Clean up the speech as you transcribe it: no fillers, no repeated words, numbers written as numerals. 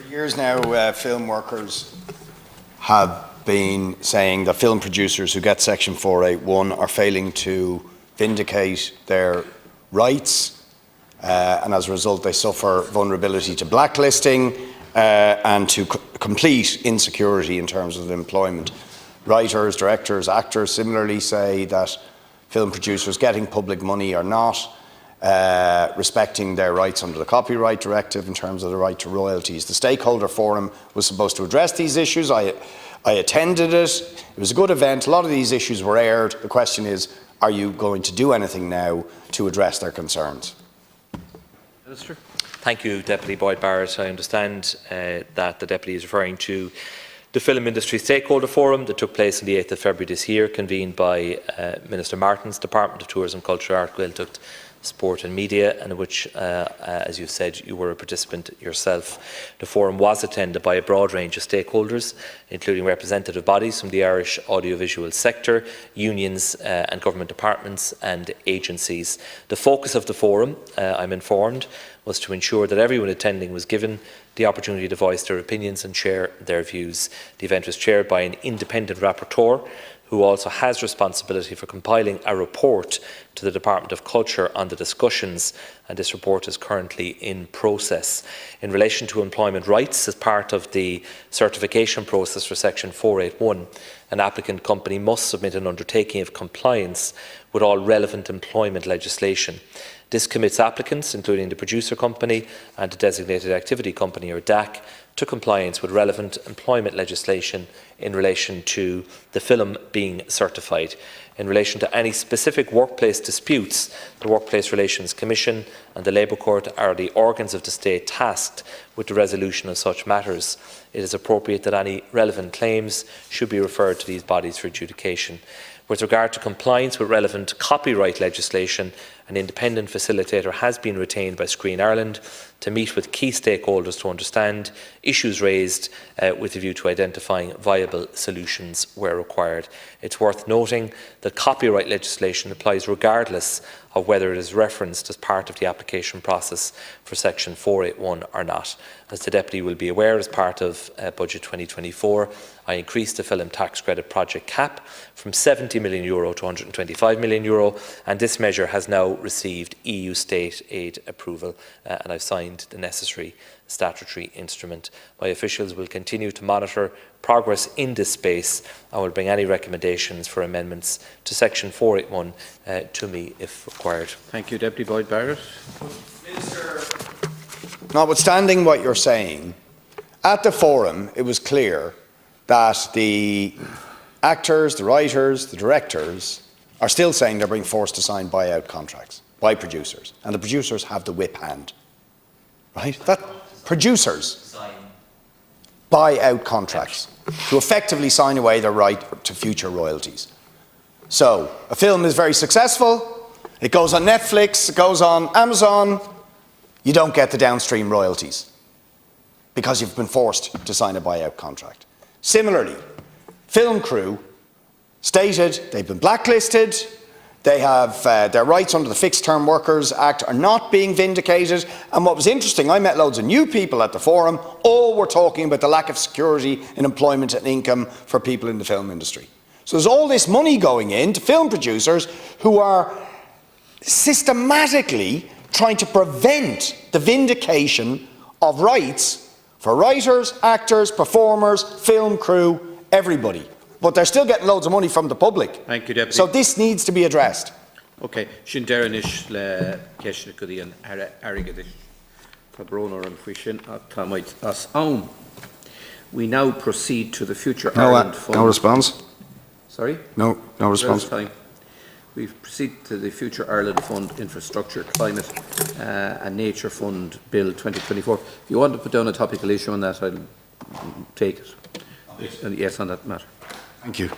years now, film workers have been saying that film producers who get Section 481 are failing to vindicate their rights, and as a result they suffer vulnerability to blacklisting and to complete insecurity in terms of employment. Writers, directors, actors similarly say that film producers getting public money are not respecting their rights under the Copyright Directive in terms of the right to royalties. The Stakeholder Forum was supposed to address these issues. I attended it. It was a good event. A lot of these issues were aired. The question is, are you going to do anything now to address their concerns? Minister. Thank you, Deputy Boyd Barrett. I understand that the Deputy is referring to the Film Industry Stakeholder Forum that took place on the 8th of February this year, convened by Minister Martin's Department of Tourism, Culture, Art, Gaeltacht, Sport and Media, and in which, as you said, you were a participant yourself. The forum was attended by a broad range of stakeholders, including representative bodies from the Irish audiovisual sector, unions and government departments and agencies. The focus of the forum, I'm informed, was to ensure that everyone attending was given the opportunity to voice their opinions and share their views. The event was chaired by an independent rapporteur who also has responsibility for compiling a report to the Department of Culture on the discussions, and this report is currently in process. In relation to employment rights, as part of the certification process for Section 481, an applicant company must submit an undertaking of compliance with all relevant employment legislation. This commits applicants, including the producer company and the designated activity company, or DAC, to compliance with relevant employment legislation in relation to the film being certified. In relation to any specific workplace disputes, the Workplace Relations Commission and the Labour Court are the organs of the state tasked with the resolution of such matters. It is appropriate that any relevant claims should be referred to these bodies for adjudication. With regard to compliance with relevant copyright legislation, an independent facilitator has been retained by Screen Ireland to meet with key stakeholders to understand issues raised with a view to identifying viable solutions where required. It's worth noting that copyright legislation applies regardless of whether it is referenced as part of the application process for Section 481 or not. As the Deputy will be aware, as part of Budget 2024, I increased the film tax credit project cap from €70 million to €125 million, and this measure has now received EU state aid approval, and I've signed the necessary statutory instrument. My officials will continue to monitor progress in this space and will bring any recommendations for amendments to Section 481 to me if required. Thank you, Deputy Boyd Barrett. Minister, notwithstanding what you're saying, at the forum it was clear that the actors, the writers, the directors are still saying they're being forced to sign buyout contracts by producers, and the producers have the whip hand. Right? That producers buy out contracts to effectively sign away their right to future royalties. So a film is very successful, it goes on Netflix, it goes on Amazon, you don't get the downstream royalties because you've been forced to sign a buyout contract. Similarly, film crew stated they've been blacklisted, they have their rights under the Fixed Term Workers Act are not being vindicated, and what was interesting, I met loads of new people at the forum, all were talking about the lack of security in employment and income for people in the film industry. So there's all this money going into film producers who are systematically trying to prevent the vindication of rights for writers, actors, performers, film crew, everybody. But they're still getting loads of money from the public. Thank you, Deputy. So this needs to be addressed. Okay. Shinderanish le Keshnikudi and Arigadish Fabronor and Frishin at Tamite as own. We now proceed to the Future Ireland Fund. No response. Sorry? No response. We proceed to the Future Ireland Fund Infrastructure, Climate and Nature Fund Bill 2024. If you want to put down a topical issue on that, I'll take it. Yes, on that matter. Thank you.